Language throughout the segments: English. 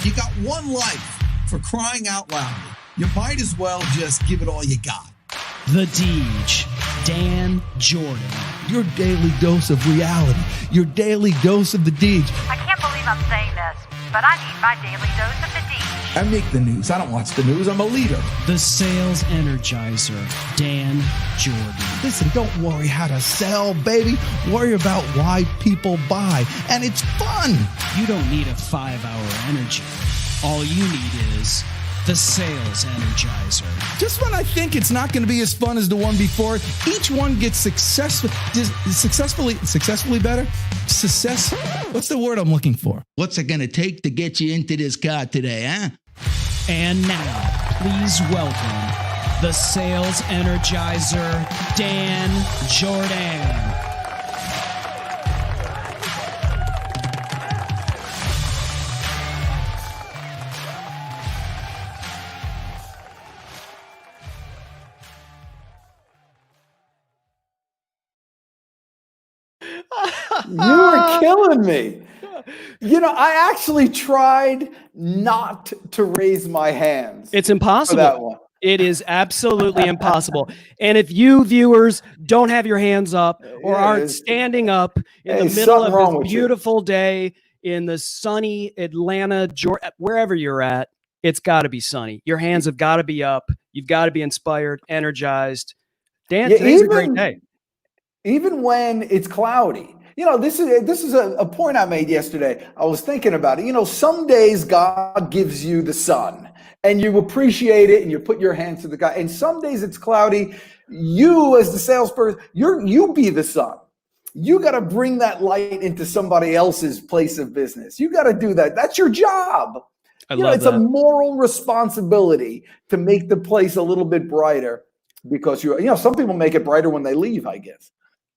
You got one life, for crying out loud. You might as well just give it all you got. The Deej, Dan Jourdan. Your daily dose of reality. Your daily dose of the Deej. I can't believe I'm saying this, but I need my daily dose of the Deej. I make the news. I don't watch the news. I'm a leader. The Sales Energizer, Dan Jourdan. Listen, don't worry how to sell, baby. Worry about why people buy. And it's fun. You don't need a 5-hour energy. All you need is the Sales Energizer. Just when I think it's not going to be as fun as the one before, each one gets successfully better. What's the word I'm looking for? What's it going to take to get you into this car today, huh? And now, please welcome the Sales Energizer, Dan Jourdan. You were killing me. You know, I actually tried not to raise my hands. It's impossible. For that one. It is absolutely impossible. And if you viewers don't have your hands up or aren't standing up in the middle of this beautiful day in the sunny Atlanta, Georgia, wherever you're at, it's got to be sunny. Your hands have got to be up. You've got to be inspired, energized. Dan, today's a great day. Even when it's cloudy. You know, this is a point I made yesterday. I was thinking about it. You know, some days God gives you the sun and you appreciate it and you put your hands to the sky. And some days it's cloudy. You as the salesperson, you be the sun. You got to bring that light into somebody else's place of business. You got to do that. That's your job. It's a moral responsibility to make the place a little bit brighter because some people make it brighter when they leave, I guess.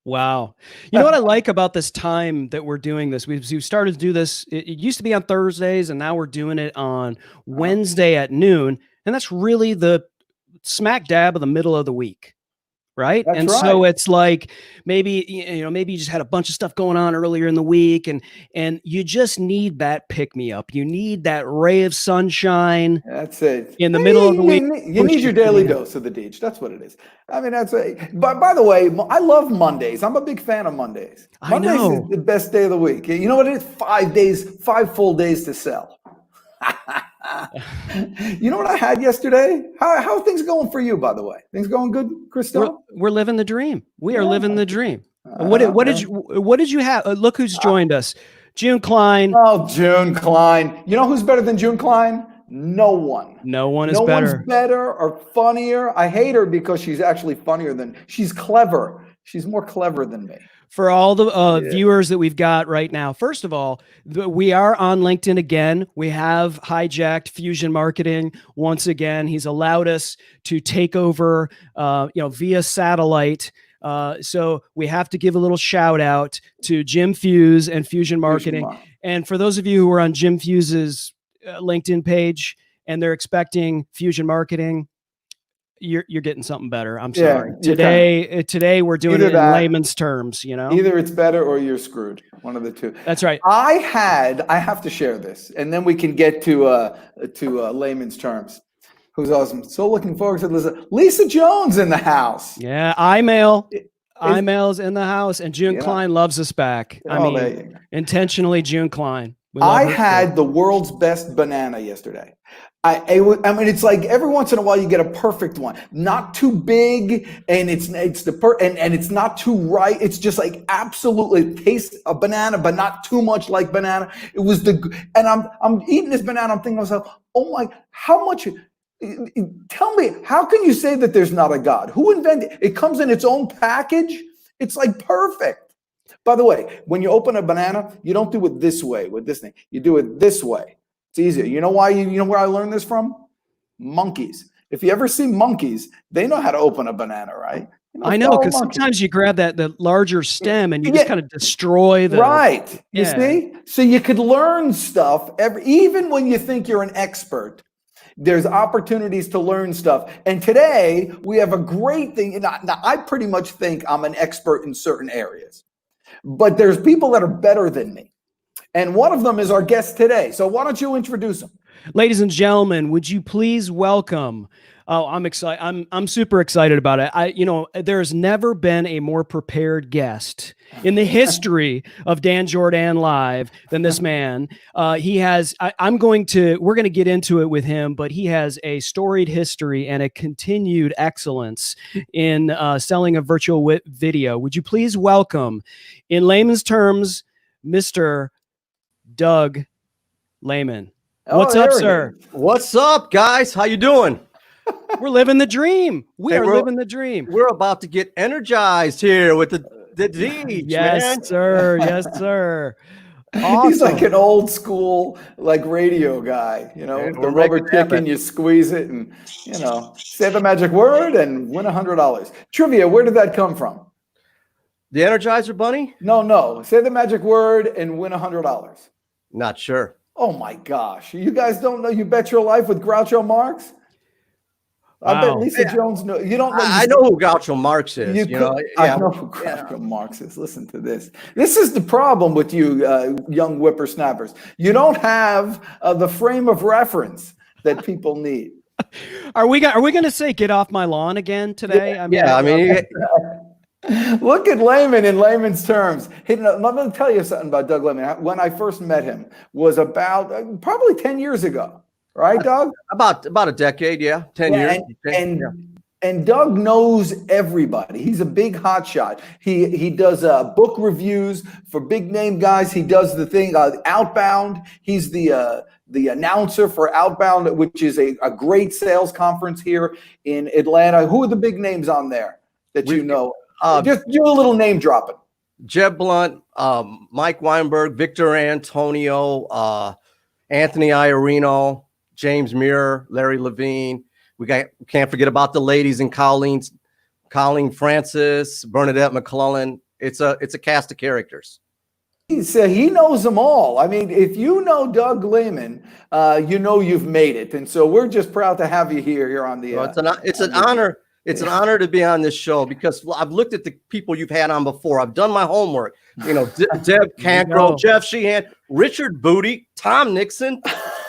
Wow. You know what I like about this time that we're doing this? We've started to do this. It used to be on Thursdays, and now we're doing it on Wednesday at noon. And that's really the smack dab of the middle of the week. Right. That's and right. So it's like maybe you just had a bunch of stuff going on earlier in the week and you just need that pick me up. You need that ray of sunshine. That's it. In the middle of the week. You need your daily dose of the Deej. That's what it is. I mean, but by the way, I love Mondays. I'm a big fan of Mondays. Mondays is the best day of the week. You know what it is? 5 full days to sell. You know what I had yesterday? How are things going for you, by the way? Things going good, Christelle? We're living the dream. We are living the dream. What did you have? Look who's joined us. June Klein. Oh, June Klein. You know who's better than June Klein? No one. No one is better. No one's better or funnier. I hate her because she's actually she's clever. She's more clever than me. For all the viewers that we've got right now, first of all, we are on LinkedIn again. We have hijacked Fusion Marketing once again. He's allowed us to take over, via satellite. So we have to give a little shout out to Jim Fuse and Fusion Marketing. And for those of you who are on Jim Fuse's LinkedIn page and they're expecting Fusion Marketing, you're getting something better. I'm sorry. Today we're doing it in layman's terms, Either it's better or you're screwed. One of the two. That's right. I have to share this, and then we can get to layman's terms. Who's awesome. So looking forward to Lisa Jones in the house. Yeah, iMail's in the house, and June Klein loves us back. Intentionally June Klein. I had the world's best banana yesterday. It's like every once in a while you get a perfect one, not too big, and it's not too right. It's just like absolutely tastes a banana, but not too much like banana. It was and I'm eating this banana. I'm thinking to myself, oh my, how much? Tell me, how can you say that there's not a God? Who invented it? It comes in its own package. It's like perfect. By the way, when you open a banana, you don't do it this way with this thing. You do it this way. It's easier. You know why? You know where I learned this from? Monkeys. If you ever see monkeys, they know how to open a banana, right? I know, because sometimes you grab the larger stem and you just kind of destroy the... Right. You see? So you could learn stuff. Even when you think you're an expert, there's opportunities to learn stuff. And today, we have a great thing. Now, I pretty much think I'm an expert in certain areas. But there's people that are better than me. And one of them is our guest today. So why don't you introduce him? Ladies and gentlemen, would you please welcome? Oh, I'm excited. I'm super excited about it. There's never been a more prepared guest in the history of Dan Jourdan Live than this man. We're going to get into it with him, but he has a storied history and a continued excellence in selling a virtual video. Would you please welcome, in layman's terms, Mr. Doug Lehman? What's up, sir? What's up, guys? How you doing? We're living the dream. We're living the dream. We're about to get energized here with the Deej, yes, man. Sir. Yes, sir. Awesome. He's like an old school, like radio guy, the rubber chicken, you squeeze it and, say the magic word and win $100. Trivia, where did that come from? The Energizer Bunny? No. Say the magic word and win $100. Not sure. Oh my gosh. You guys don't know You Bet Your Life with Groucho Marx? Wow. I bet Lisa Jones knows. You don't know. I know who Groucho Marx is. I know who Groucho Marx is. Listen to this. This is the problem with you young whippersnappers. You don't have the frame of reference that people need. Are we going to say "get off my lawn" again today? Look at Lehman in layman's terms. Let me tell you something about Doug Lehman. When I first met him was about probably 10 years ago. Right, Doug? About a decade, 10 years. And Doug knows everybody. He's a big hotshot. He does book reviews for big name guys. He does the thing Outbound. He's the announcer for Outbound, which is a great sales conference here in Atlanta. Who are the big names on there that you know? Just do a little name dropping. Jeb Blunt, Mike Weinberg, Victor Antonio, Anthony Iarino, James Muir, Larry Levine. Can't forget about the ladies in Colleen Francis, Bernadette McClellan. It's a cast of characters. He knows them all. I mean, if you know Doug Lehman, you've made it. And so we're just proud to have you here on the. It's an honor. It's an honor to be on this show because I've looked at the people you've had on before. I've done my homework. Deb Cancro, Jeff Sheehan, Richard Booty, Tom Nixon,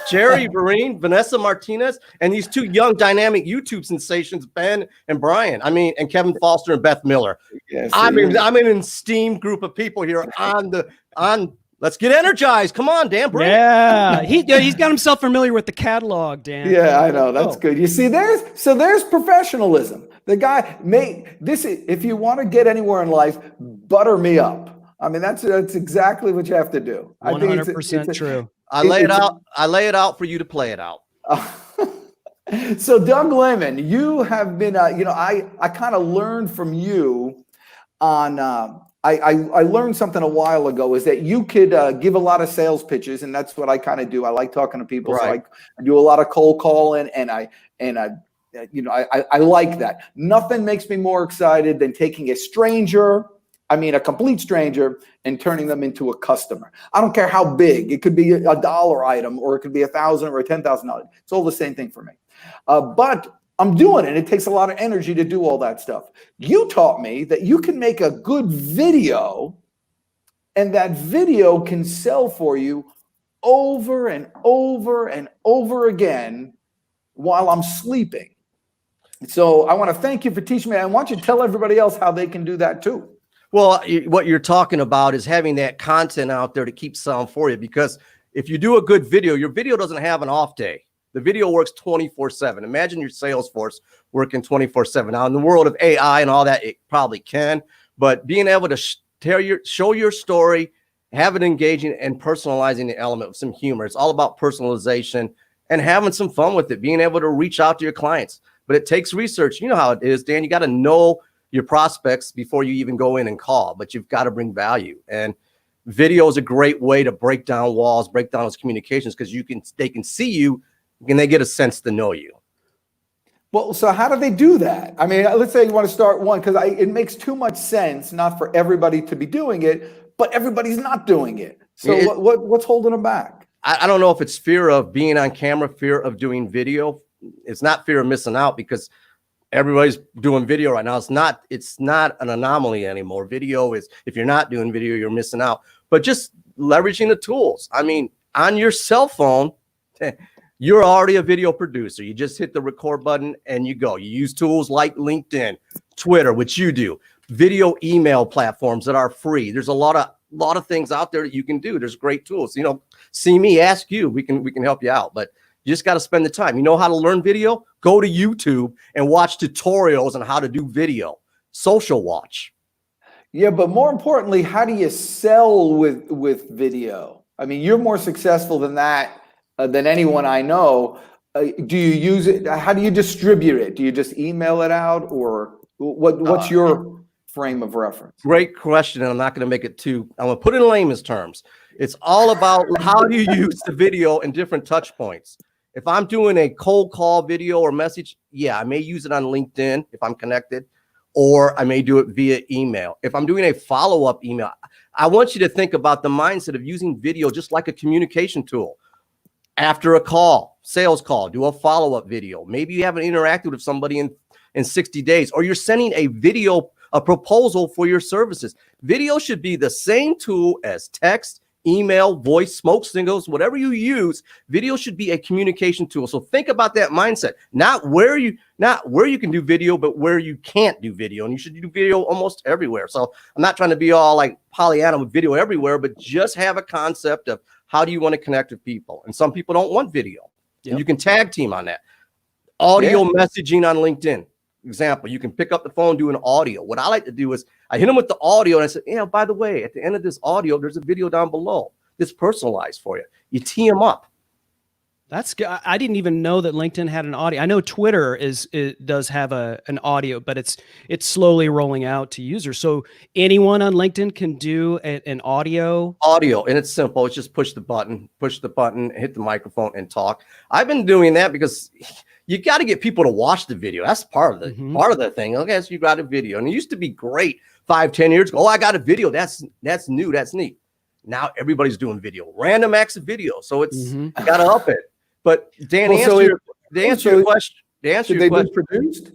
Jerry Vereen, Vanessa Martinez, and these two young dynamic YouTube sensations, Ben and Brian. And Kevin Foster and Beth Miller. Yes, I'm an esteemed group of people here on. Let's get energized. Come on, Dan. Yeah, he's got himself familiar with the catalog, Dan. Yeah, I know. That's good. You see, there's professionalism. The guy if you want to get anywhere in life, butter me up. That's exactly what you have to do. 100% true. I lay it out for you to play it out. So Doug Lehman, you have been, I kind of learned from you on, I learned something a while ago is that you could give a lot of sales pitches, and that's what I kind of do. I like talking to people, right. So I do a lot of cold calling, and I like that. Nothing makes me more excited than taking a complete stranger, and turning them into a customer. I don't care how big. It could be a $1 item, or it could be $1,000 or $10,000. It's all the same thing for me. But I'm doing it. It takes a lot of energy to do all that stuff. You taught me that you can make a good video, and that video can sell for you over and over and over again while I'm sleeping. So I want to thank you for teaching me. I want you to tell everybody else how they can do that too. Well, what you're talking about is having that content out there to keep selling for you, because if you do a good video, your video doesn't have an off day. The video works 24/7. Imagine your sales force working 24/7. Now, in the world of AI and all that, it probably can, but being able to show your story, have it engaging, and personalizing the element with some humor. It's all about personalization and having some fun with it, being able to reach out to your clients. But it takes research. You know how it is, Dan. You got to know your prospects before you even go in and call, but you've got to bring value. And video is a great way to break down walls, break down those communications, because they can see you and they get a sense to know you. Well, so how do they do that? Let's say you want to start one, because it makes too much sense not for everybody to be doing it, but everybody's not doing it. So what's holding them back? I don't know if it's fear of being on camera, fear of doing video. It's not fear of missing out, because everybody's doing video right now. It's not an anomaly anymore. Video is, if you're not doing video, you're missing out. But just leveraging the tools. On your cell phone, You're already a video producer. You just hit the record button and you go. You use tools like LinkedIn, Twitter, which you do, video email platforms that are free. There's a lot of things out there that you can do. There's great tools. You know, see me, ask you. We can help you out, but you just got to spend the time. You know how to learn video? Go to YouTube and watch tutorials on how to do video. Social watch. Yeah, but more importantly, how do you sell with video? I mean, you're more successful than that. Than anyone I know. Do you use it? How do you distribute it? Do you just email it out, or what's your frame of reference? Great question, and I'm not going to make it I'm going to put it in layman's terms. It's all about how do you use the video in different touch points. If I'm doing a cold call video or message, yeah, I may use it on LinkedIn if I'm connected, or I may do it via email. If I'm doing a follow-up email, I want you to think about the mindset of using video just like a communication tool. After a call, sales call, do a follow-up video. Maybe you haven't interacted with somebody in 60 days, or you're sending a proposal for your services. Video should be the same tool as text, email, voice, smoke signals, whatever you use. Video should be a communication tool. So think about that mindset, not where you can do video, but where you can't do video. And you should do video almost everywhere. So I'm not trying to be all like Pollyanna with video everywhere, but just have a concept of how do you want to connect with people? And some people don't want video. Yep. And you can tag team on that. Audio messaging on LinkedIn. Example, you can pick up the phone, do an audio. What I like to do is I hit them with the audio and I say, yeah, by the way, at the end of this audio, there's a video down below. It's personalized for you. You tee them up. That's good. I didn't even know that LinkedIn had an audio. I know Twitter does have an audio, but it's slowly rolling out to users. So anyone on LinkedIn can do an audio. Audio, and it's simple. It's just push the button, hit the microphone, and talk. I've been doing that because you got to get people to watch the video. That's part of the thing. Okay, so you got a video, and it used to be great 5-10 years ago. Oh, I got a video. That's new. That's neat. Now everybody's doing video, random acts of video. So it's got to up it. But Dan, to answer your question, produced?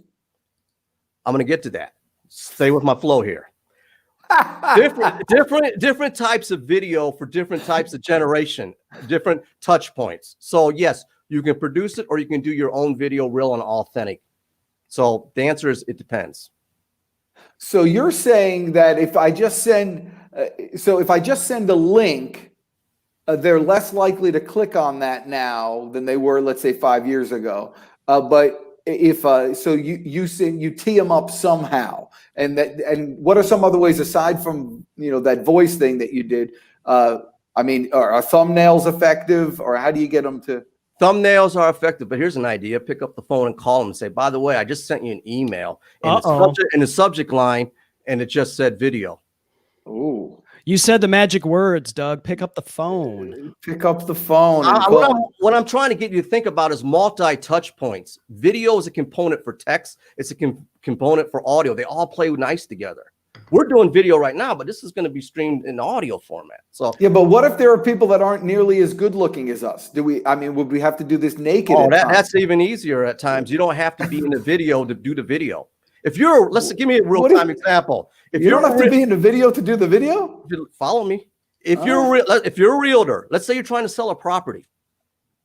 I'm going to get to that. Stay with my flow here. different types of video for different types of generation, different touch points. So yes, you can produce it or you can do your own video, real and authentic. So the answer is it depends. So you're saying that if I just send a link, they're less likely to click on that now than they were, let's say, 5 years ago. But if you tee them up somehow, and what are some other ways aside from that voice thing that you did? Are thumbnails effective, or how do you get them to? Thumbnails are effective, but here's an idea: pick up the phone and call them and say, "By the way, I just sent you an email in the subject line, and it just said video." Ooh. You said the magic words, Doug. Pick up the phone. Pick up the phone. What I'm trying to get you to think about is multi-touch points. Video is a component for text. It's a component for audio. They all play nice together. We're doing video right now, but this is going to be streamed in audio format. So yeah, but what if there are people that aren't nearly as good looking as us? Would we have to do this naked? Oh, that's even easier at times. You don't have to be in the video to do the video. Let's give me a real-time example. If you don't have to be in the video to do the video? Follow me. If you're a realtor, let's say you're trying to sell a property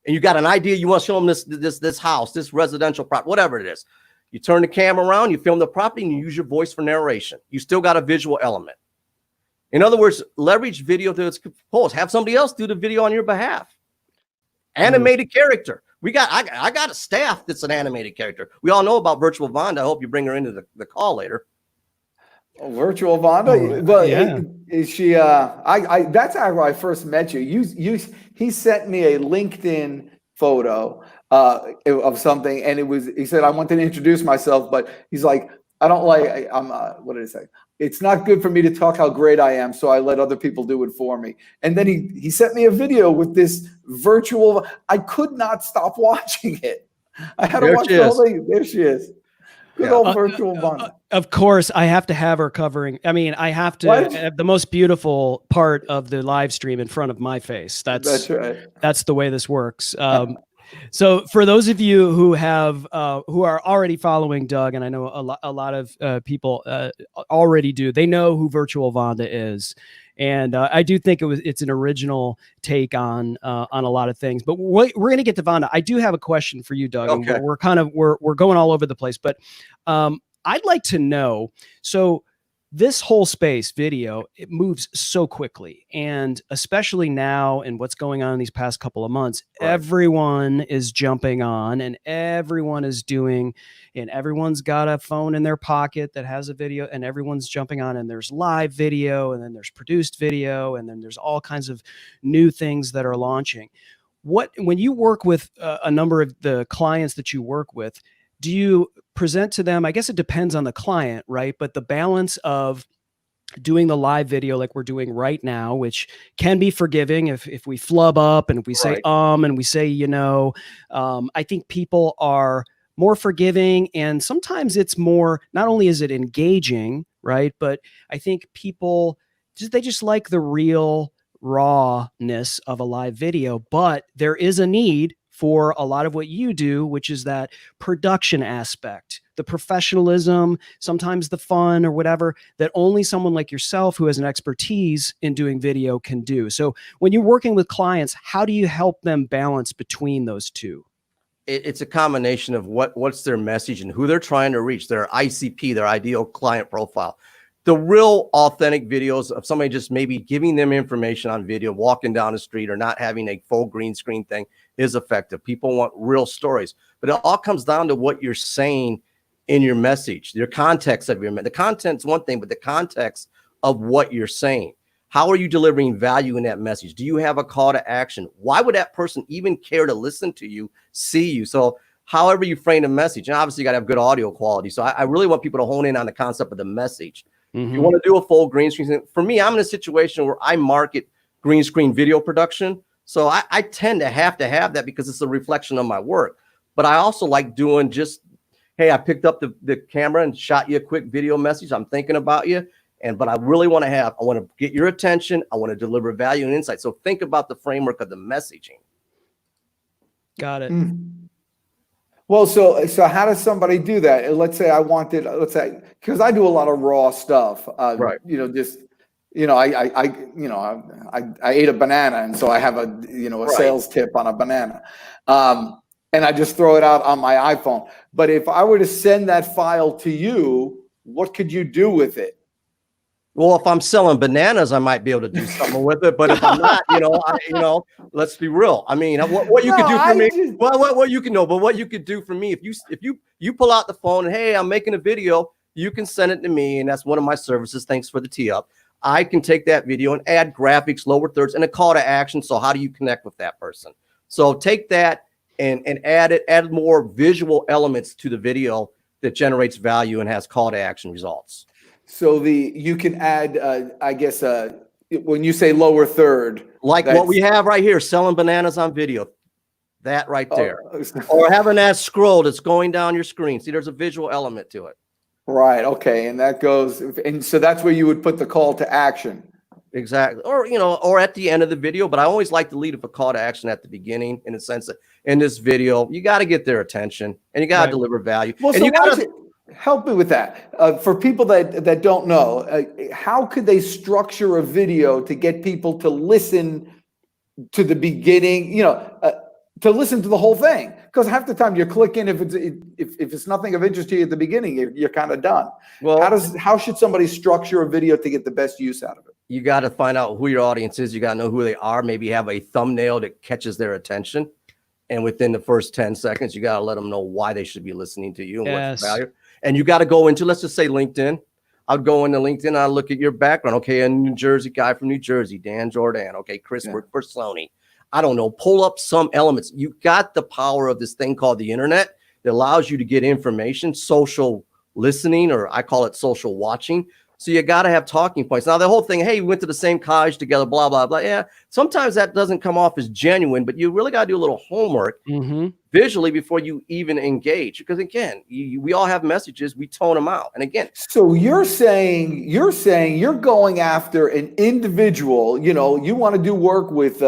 and you got an idea, you want to show them this house, this residential property, whatever it is. You turn the camera around, you film the property, and you use your voice for narration. You still got a visual element. In other words, leverage video to its purpose. Have somebody else do the video on your behalf. Animated character. I got a staff that's an animated character. We all know about Virtual Vonda. I hope you bring her into the call later. Oh, Virtual Vonda? Well, yeah. Is she? That's how I first met you. He sent me a LinkedIn photo of something, and he said, I wanted to introduce myself, but he's like, I don't like. What did he say? It's not good for me to talk how great I am, so I let other people do it for me. And then he sent me a video with this virtual. I could not stop watching it. I had to watch the whole thing. There she is. Good old Virtual Vonda. Of course, I have to have her covering. I mean, I have to have the most beautiful part of the live stream in front of my face. That's right. That's the way this works. So for those of you who are already following Doug, and I know a lot of people already do, they know who Virtual Vonda is. And I do think it's an original take on a lot of things. But we're going to get to Vonda. I do have a question for you, Doug. Okay. And we're going all over the place, but I'd like to know. So this whole space, video, it moves so quickly, and especially now and what's going on in these past couple of months, everyone is jumping on, and everyone is doing, and everyone's got a phone in their pocket that has a video, and everyone's jumping on, and there's live video, and then there's produced video, and then there's all kinds of new things that are launching. When you work with a number of the clients that you work with, do you present to them, I guess it depends on the client, right? But the balance of doing the live video like we're doing right now, which can be forgiving if we flub up and if we say and we say, I think people are more forgiving, and sometimes it's more, not only is it engaging, right? But I think people they just like the real rawness of a live video, but there is a need for a lot of what you do, which is that production aspect, the professionalism, sometimes the fun or whatever that only someone like yourself who has an expertise in doing video can do. So when you're working with clients, how do you help them balance between those two? It's a combination of what's their message and who they're trying to reach, their ICP, their ideal client profile. The real authentic videos of somebody just maybe giving them information on video, walking down the street, or not having a full green screen thing is effective. People want real stories, but it all comes down to what you're saying in your message, your context of your message. The content's one thing, but the context of what you're saying. How are you delivering value in that message? Do you have a call to action? Why would that person even care to listen to you, see you? So however you frame the message, and obviously you got to have good audio quality. So I really want people to hone in on the concept of the message. Mm-hmm. You want to do a full green screen. For me, I'm in a situation where I market green screen video production. So I tend to have that because it's a reflection of my work. But I also like doing just, hey, I picked up the camera and shot you a quick video message. I'm thinking about you. But I really want to get your attention. I want to deliver value and insight. So think about the framework of the messaging. Got it. Well, so how does somebody do that? Let's say because I do a lot of raw stuff, right? I ate a banana, and so I have a sales tip on a banana, and I just throw it out on my iPhone. But if I were to send that file to you, what could you do with it? Well, if I'm selling bananas, I might be able to do something with it. But if I'm not, let's be real. I mean, what you could do for me? What you can know, but what you could do for me, if you pull out the phone and, hey, I'm making a video, you can send it to me, and that's one of my services. Thanks for the tee up. I can take that video and add graphics, lower thirds, and a call to action. So how do you connect with that person? So take that and add more visual elements to the video that generates value and has call to action results. So you can add, when you say lower third, like what we have right here, selling bananas on video, that right there, or having that scroll that's going down your screen. See, there's a visual element to it. Right. Okay. And that goes, and so that's where you would put the call to action. Exactly. Or at the end of the video, but I always like to lead with a call to action at the beginning, in the sense that in this video, you got to get their attention and you got to deliver value. Well, and so you got to help me with that. For people that don't know, how could they structure a video to get people to listen to the beginning, to listen to the whole thing? Because half the time you're clicking, if it's nothing of interest to you at the beginning, you're kind of done. Well, how should somebody structure a video to get the best use out of it? You got to find out who your audience is. You got to know who they are. Maybe have a thumbnail that catches their attention. And within the first 10 seconds, you got to let them know why they should be listening to you and what's the value. And you got to go into, let's just say LinkedIn. I'd go into LinkedIn and I'd look at your background. Okay, a New Jersey guy from New Jersey, Dan Jourdan. Okay, Chris worked for Sony. I don't know, pull up some elements. You got the power of this thing called the internet that allows you to get information, social listening, or I call it social watching. So you got to have talking points. Now, the whole thing, hey, we went to the same college together, blah, blah, blah. Yeah, sometimes that doesn't come off as genuine, but you really got to do a little homework visually before you even engage. Because again, we all have messages, we tone them out. And again, so you're saying you're going after an individual, you want to do work with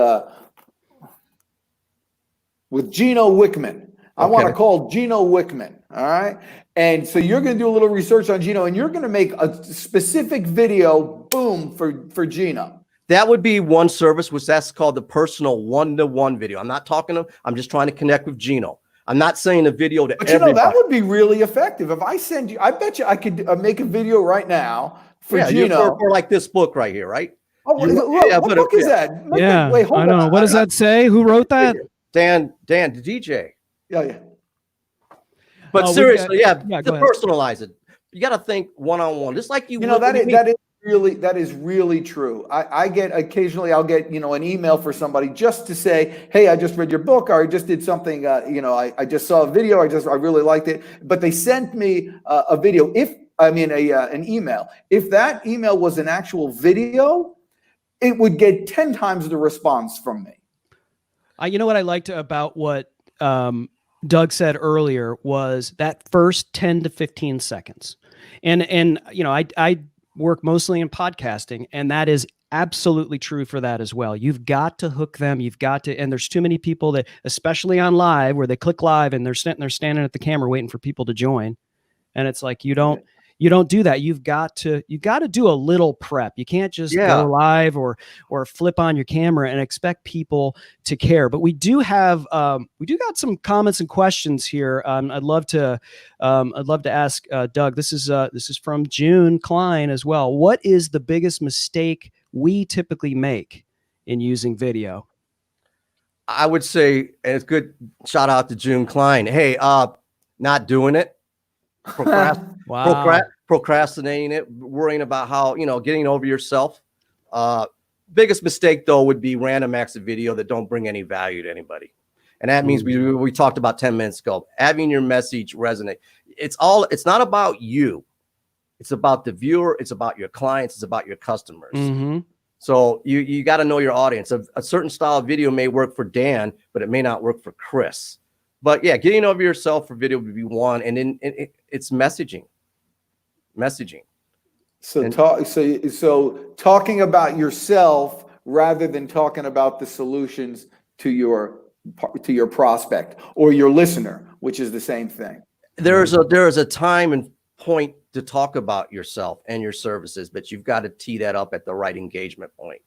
Gino Wickman. I want to call Gino Wickman. All right. And so you're going to do a little research on Gino, and you're going to make a specific video, boom, for Gino. That would be one service, which that's called the personal one-to-one video. I'm not talking to, I'm just trying to connect with Gino. I'm not saying a video to everybody. But you know, that would be really effective. If I send you, I bet you I could make a video right now for Gino. For like this book right here, right? Oh, what book is that? Wait, hold on. What does that say? Who wrote that? Dan, the DJ. Yeah. But seriously, personalize it. You got to think one-on-one, just like you know, that is really true. I get occasionally, I'll get, an email for somebody just to say, hey, I just read your book, or I just did something, I just saw a video, I really liked it. But they sent me a video. An email. If that email was an actual video, it would get 10 times the response from me. You know what I liked about what Doug said earlier was that first 10 to 15 seconds. And I work mostly in podcasting, and that is absolutely true for that as well. You've got to hook them. You've got to, and there's too many people that, especially on live, where they click live and they're standing at the camera waiting for people to join. And it's like, you don't do that. You've got to do a little prep. You can't just go live or flip on your camera and expect people to care. But we got some comments and questions here. I'd love to ask Doug. This is from June Klein as well. What is the biggest mistake we typically make in using video? I would say, and it's good. Shout out to June Klein. Hey, not doing it. Procrastinating it, worrying about how, getting over yourself. Biggest mistake though would be random acts of video that don't bring any value to anybody. And that means we talked about 10 minutes ago, having your message resonate. It's not about you. It's about the viewer. It's about your clients. It's about your customers. Mm-hmm. So you got to know your audience. A certain style of video may work for Dan, but it may not work for Chris. But yeah, getting over yourself for video would be one. And then it's messaging. So talking about yourself rather than talking about the solutions to your prospect or your listener, which is the same thing. There is a time and point to talk about yourself and your services, but you've got to tee that up at the right engagement point.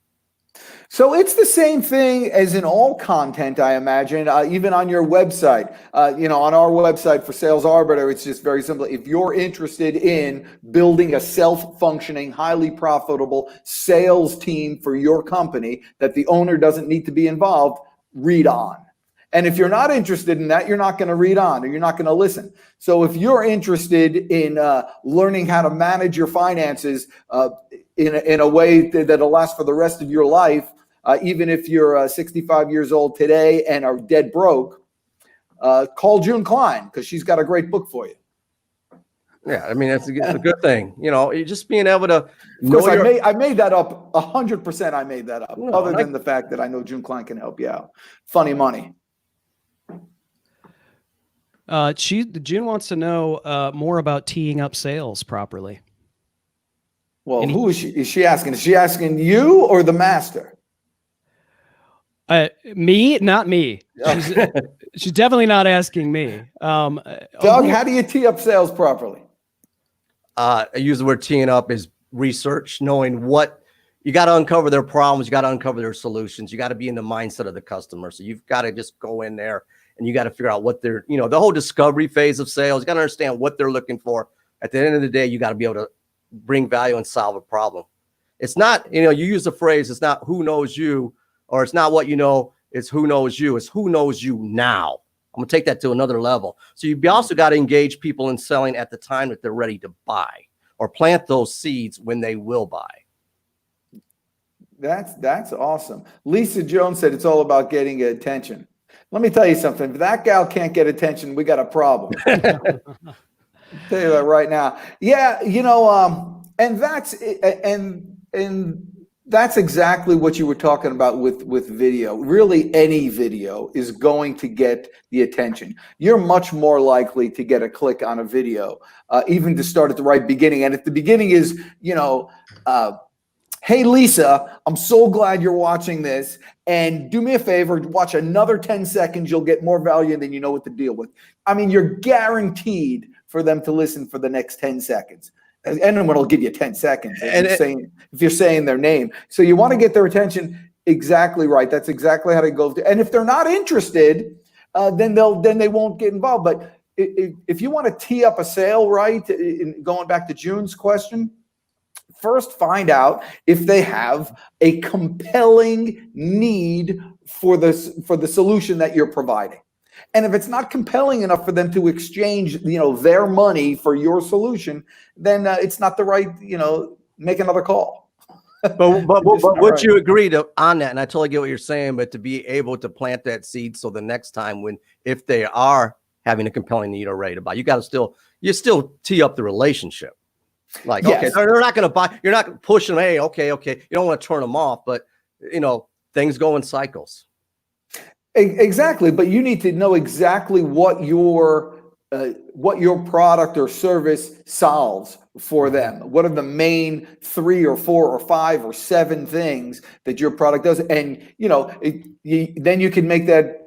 So it's the same thing as in all content, I imagine, even on your website. On our website for Sales Arbiter, it's just very simple. If you're interested in building a self-functioning, highly profitable sales team for your company that the owner doesn't need to be involved, read on. And if you're not interested in that, you're not going to read on or you're not going to listen. So if you're interested in learning how to manage your finances in a way that'll last for the rest of your life, even if you're 65 years old today and are dead broke, call June Klein because she's got a great book for you. Yeah, I mean, it's a good thing. You're just being able to. Of course, I made that up 100%. I made that up. Other than the fact that I know June Klein can help you out. Funny money. June wants to know more about teeing up sales properly. Well, who is she? Is she asking? Is she asking you or the master? Me, not me. She's definitely not asking me. Doug, how do you tee up sales properly? I use the word teeing up is research, knowing what you got to uncover their problems. You got to uncover their solutions. You got to be in the mindset of the customer. So you've got to just go in there and you got to figure out what they're, the whole discovery phase of sales. You got to understand what they're looking for. At the end of the day, you got to be able to bring value and solve a problem. It's not, you use the phrase, it's not who knows you, or it's not what you know, it's who knows you. It's who knows you now. I'm going to take that to another level. So you also got to engage people in selling at the time that they're ready to buy or plant those seeds when they will buy. That's awesome. Lisa Jones said it's all about getting attention. Let me tell you something. If that gal can't get attention, we got a problem. I'll tell you that right now. Yeah, and that's exactly what you were talking about with video. Really, any video is going to get the attention. You're much more likely to get a click on a video, even to start at the right beginning. And if the beginning is, Hey, Lisa, I'm so glad you're watching this. And do me a favor, watch another 10 seconds. You'll get more value than you know what to deal with. I mean, you're guaranteed for them to listen for the next 10 seconds. And anyone will give you 10 seconds if you're saying their name. So you want to get their attention exactly right. That's exactly how to go. And if they're not interested, then they won't get involved. But if you want to tee up a sale right, going back to June's question, first find out if they have a compelling need for the solution that you're providing. And if it's not compelling enough for them to exchange, their money for your solution, then it's not the right, make another call. But would you agree on that? And I totally get what you're saying, but to be able to plant that seed, so the next time if they are having a compelling need or ready to buy, you still tee up the relationship. Like, yes. Okay, they're not going to buy. You're not pushing them. Hey, okay. You don't want to turn them off, but things go in cycles. Exactly, but you need to know exactly what your product or service solves for them. What are the main 3 or 4 or 5 or 7 things that your product does? And then you can make that.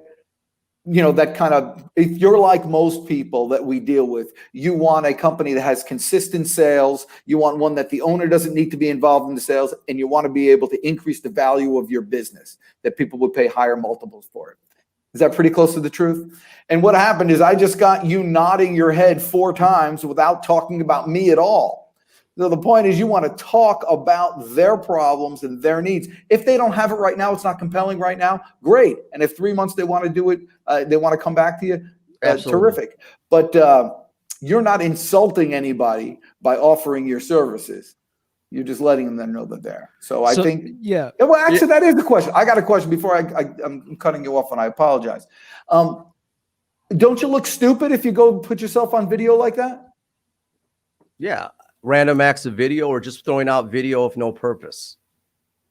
That kind of, if you're like most people that we deal with, you want a company that has consistent sales. You want one that the owner doesn't need to be involved in the sales, and you want to be able to increase the value of your business, that people would pay higher multiples for it. Is that pretty close to the truth? And what happened is I just got you nodding your head 4 times without talking about me at all. So the point is, you want to talk about their problems and their needs. If they don't have it right now, it's not compelling right now, great. And if 3 months they want to do it, they want to come back to you, terrific. But you're not insulting anybody by offering your services. You're just letting them know that they're. So I think, yeah. Well, actually, that is the question. I got a question before I'm cutting you off, and I apologize. Don't you look stupid if you go put yourself on video like that? Yeah. Random acts of video, or just throwing out video of no purpose.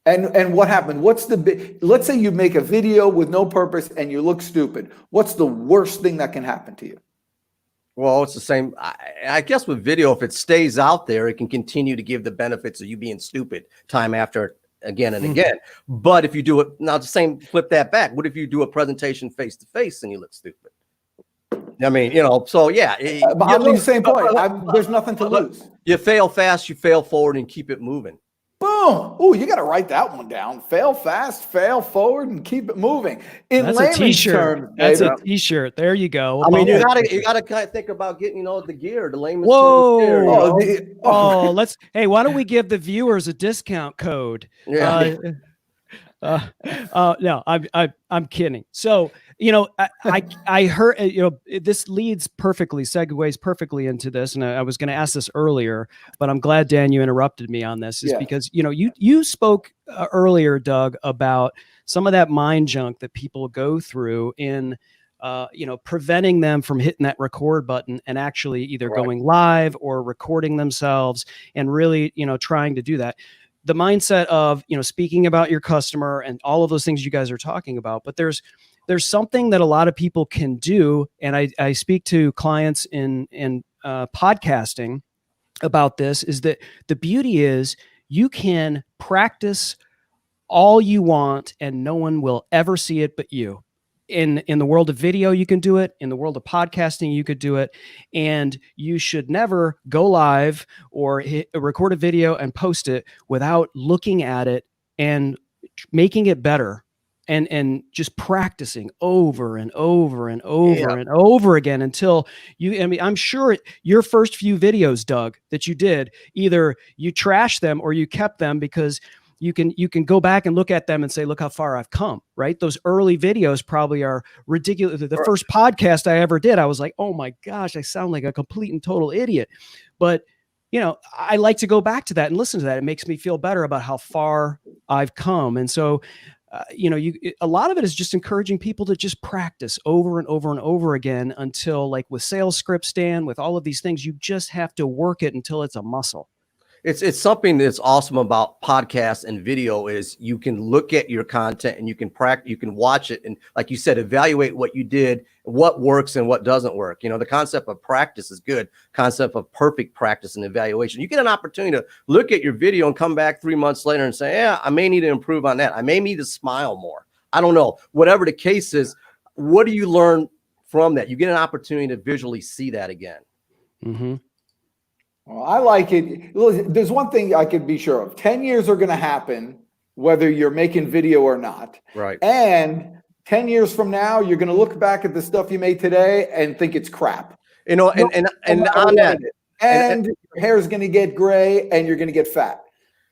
And what happened? Let's say you make a video with no purpose and you look stupid. What's the worst thing that can happen to you? Well, it's the same. I guess with video, if it stays out there, it can continue to give the benefits of you being stupid time after again and again. But if you do it now, flip that back. What if you do a presentation face to face and you look stupid? I mean, so yeah. But I'm the same point. There's nothing to lose. You fail fast, you fail forward, and keep it moving. Boom. Oh, you got to write that one down. Fail fast, fail forward, and keep it moving. That's a t-shirt. That's a t-shirt. There you go. I mean, you gotta kind of think about getting, the gear, the layman's Whoa. Gear, hey, why don't we give the viewers a discount code? Yeah. No, I'm kidding. So, I heard, this segues perfectly into this. And I was going to ask this earlier, but I'm glad, Dan, you interrupted me on this because, you spoke earlier, Doug, about some of that mind junk that people go through in, preventing them from hitting that record button and actually either going live or recording themselves and really, trying to do that. The mindset of, speaking about your customer and all of those things you guys are talking about, but there's something that a lot of people can do. And I speak to clients in podcasting about this, is that the beauty is you can practice all you want and no one will ever see it but you. In the world of video, you can do it. In the world of podcasting, you could do it. And you should never go live or record a video and post it without looking at it and making it better and just practicing over and over and over and over again until I'm sure your first few videos, Doug, that you did, either you trashed them or you kept them because you can go back and look at them and say, look how far I've come, right? Those early videos probably are ridiculous. The first podcast I ever did, I was like, oh my gosh, I sound like a complete and total idiot. But, I like to go back to that and listen to that. It makes me feel better about how far I've come. And so, a lot of it is just encouraging people to just practice over and over and over again until, like with sales scripts, Dan, with all of these things, you just have to work it until it's a muscle. It's something that's awesome about podcasts and video is you can look at your content and you can practice, you can watch it, and like you said, evaluate what you did, what works and what doesn't work. You know, the concept of practice is good. Concept of perfect practice and evaluation. You get an opportunity to look at your video and come back 3 months later and say, yeah, I may need to improve on that. I may need to smile more. I don't know. Whatever the case is, what do you learn from that? You get an opportunity to visually see that again. Mm-hmm. Well, I like it. There's one thing I could be sure of. 10 years are going to happen, whether you're making video or not. Right. And 10 years from now, you're going to look back at the stuff you made today and think it's crap. You know, and on that. And your hair is going to get gray and you're going to get fat.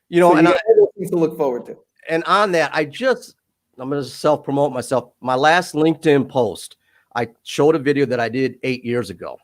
You know, so and you have things to look forward to. And on that, I'm going to self-promote myself. My last LinkedIn post, I showed a video that I did 8 years ago.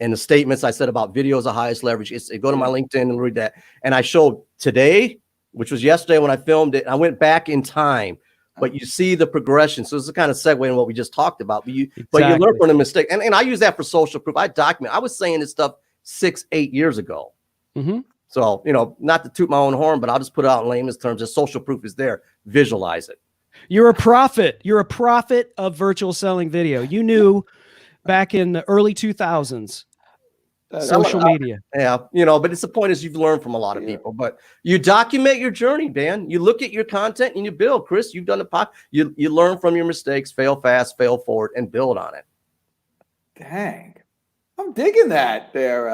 And the statements I said about video is the highest leverage. Go to my LinkedIn and read that. And I showed today, which was yesterday when I filmed it. I went back in time, but you see the progression. So this is kind of segue in what we just talked about. But you learn from the mistake. And I use that for social proof. I document. I was saying this stuff 6-8 years ago. Mm-hmm. So, you know, not to toot my own horn, but I'll just put it out in layman's terms. The social proof is there. Visualize it. You're a prophet. You're a prophet of virtual selling video. You knew back in the early 2000s. Social media. Yeah, you know, but it's the point is you've learned from a lot of people, but you document your journey, Dan. You look at your content and you build. Chris, you've done you learn from your mistakes, fail fast, fail forward, and build on it. Dang. I'm digging that there.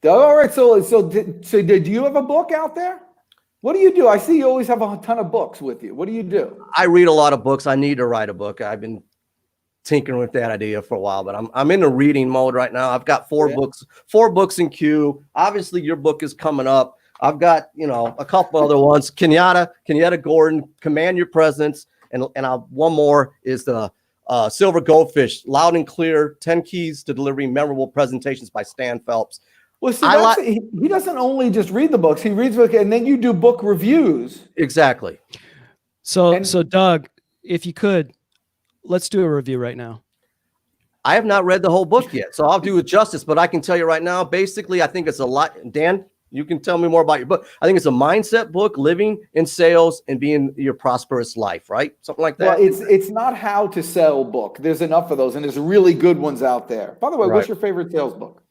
Doug. All right, so did you have a book out there? What do you do? I see you always have a ton of books with you. What do you do? I read a lot of books. I need to write a book. I've been tinkering with that idea for a while, but I'm in a reading mode right now. I've got four books in queue. Obviously, your book is coming up. I've got, you know, a couple other ones. Kenyatta Gordon, Command Your Presence, and one more is the Silver Goldfish, Loud and Clear, 10 Keys to Delivering Memorable Presentations by Stan Phelps. Well, see, he doesn't only just read the books; he reads books, and then you do book reviews. Exactly. So Doug, if you could, let's do a review right now. I have not read the whole book yet, so I'll do it justice. But I can tell you right now, basically, I think it's a lot. Dan, you can tell me more about your book. I think it's a mindset book, living in sales and being your prosperous life, right? Something like that. Well, it's not how to sell book. There's enough of those, and there's really good ones out there. By the way, what's your favorite sales book?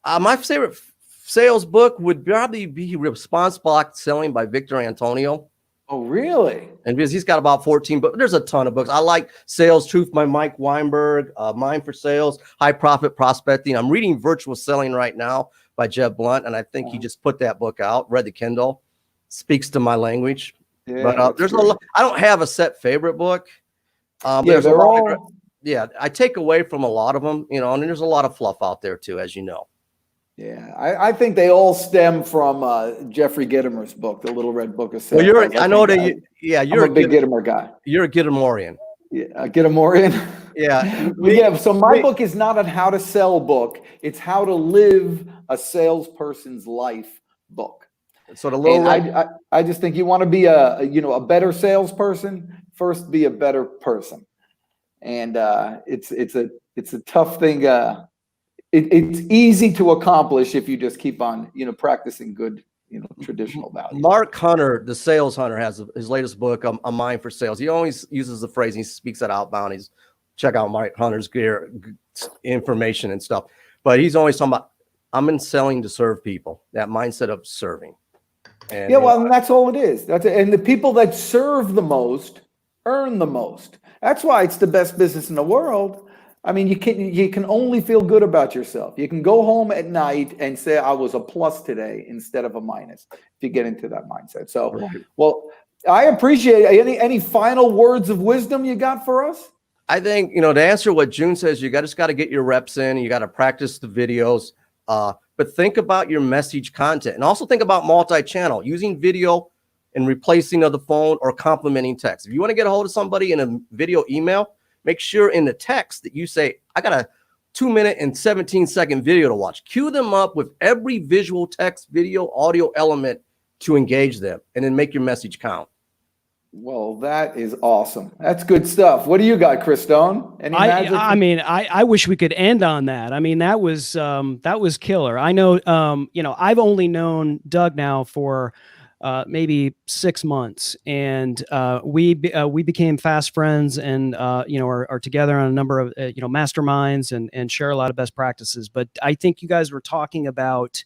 My favorite sales book would probably be Response Block Selling by Victor Antonio. Oh, really? And because he's got about 14 books, there's a ton of books. I like Sales Truth by Mike Weinberg, Mind for Sales, High Profit Prospecting. I'm reading Virtual Selling right now by Jeb Blunt, and I think he just put that book out, read the Kindle, speaks to my language. Yeah, but there's a lot. I don't have a set favorite book. There's I take away from a lot of them, you know, and there's a lot of fluff out there too, as you know. Yeah, I think they all stem from Jeffrey Gitomer's book, The Little Red Book of Sales. Well, you're a big Gitomer guy. You're a Gitomorian. Yeah, Gitomorian. Yeah. So my book is not a how to sell book. It's how to live a salesperson's life book. So the little I just think you want to be a better salesperson. First, be a better person, and it's a tough thing. It's easy to accomplish if you just keep on, practicing good, traditional values. Mark Hunter, the sales hunter, has his latest book, A Mind for Sales. He always uses the phrase, he speaks at Outbound. Check out Mark Hunter's information and stuff. But he's always talking about, I'm in selling to serve people, that mindset of serving. And, and that's all it is. That's it. And the people that serve the most earn the most. That's why it's the best business in the world. I mean, you can only feel good about yourself. You can go home at night and say, I was a plus today instead of a minus, if you get into that mindset. So, Well, I appreciate it. Any final words of wisdom you got for us? I think, to answer what June says, you just got to get your reps in. You got to practice the videos. But think about your message content, and also think about multi-channel, using video and replacing of the phone or complementing text. If you want to get a hold of somebody in a video email, make sure in the text that you say, I got a 2-minute and 17-second video to watch. Cue them up with every visual, text, video, audio element to engage them, and then make your message count. Well, that is awesome. That's good stuff. What do you got, Chris Stone? Any magic? I wish we could end on that. I mean, that was killer. I know, I've only known Doug now for maybe 6 months, and we became fast friends, and are together on a number of masterminds and share a lot of best practices. But I think you guys were talking about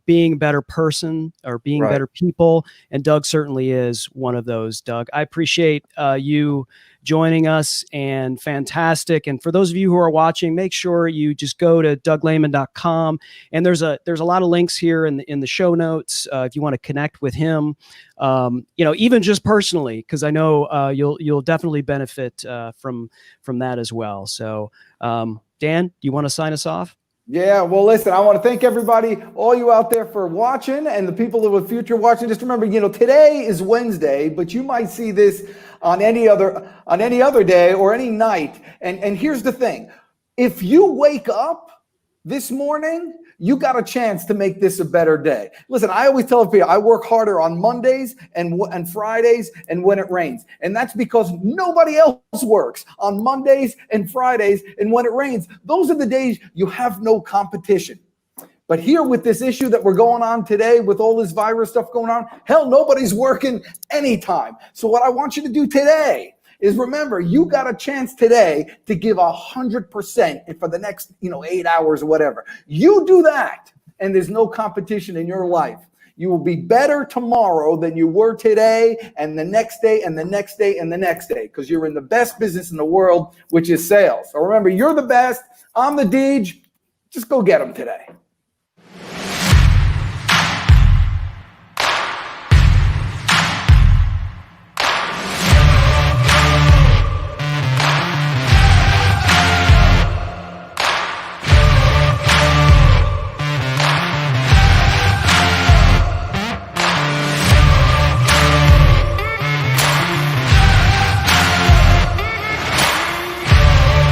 being a better person or being better people. And Doug certainly is one of those. Doug, I appreciate you joining us, and fantastic. And for those of you who are watching, make sure you just go to DougLehman.com. And there's a lot of links here in the show notes if you want to connect with him, even just personally, because I know you'll definitely benefit from that as well. So Dan, do you want to sign us off? Yeah, well, listen, I want to thank everybody, all you out there for watching, and the people that will future watching. Just remember, today is Wednesday, but you might see this on any other day or any night. And here's the thing. If you wake up this morning, you got a chance to make this a better day. Listen, I always tell people I work harder on Mondays and Fridays and when it rains. And that's because nobody else works on Mondays and Fridays and when it rains. Those are the days you have no competition. But here with this issue that we're going on today, with all this virus stuff going on, hell, nobody's working anytime. So what I want you to do today is remember, you got a chance today to give 100% for the next 8 hours or whatever. You do that, and there's no competition in your life. You will be better tomorrow than you were today, and the next day, and the next day, and the next day, because you're in the best business in the world, which is sales. So remember, you're the best. I'm the Deej. Just go get them today.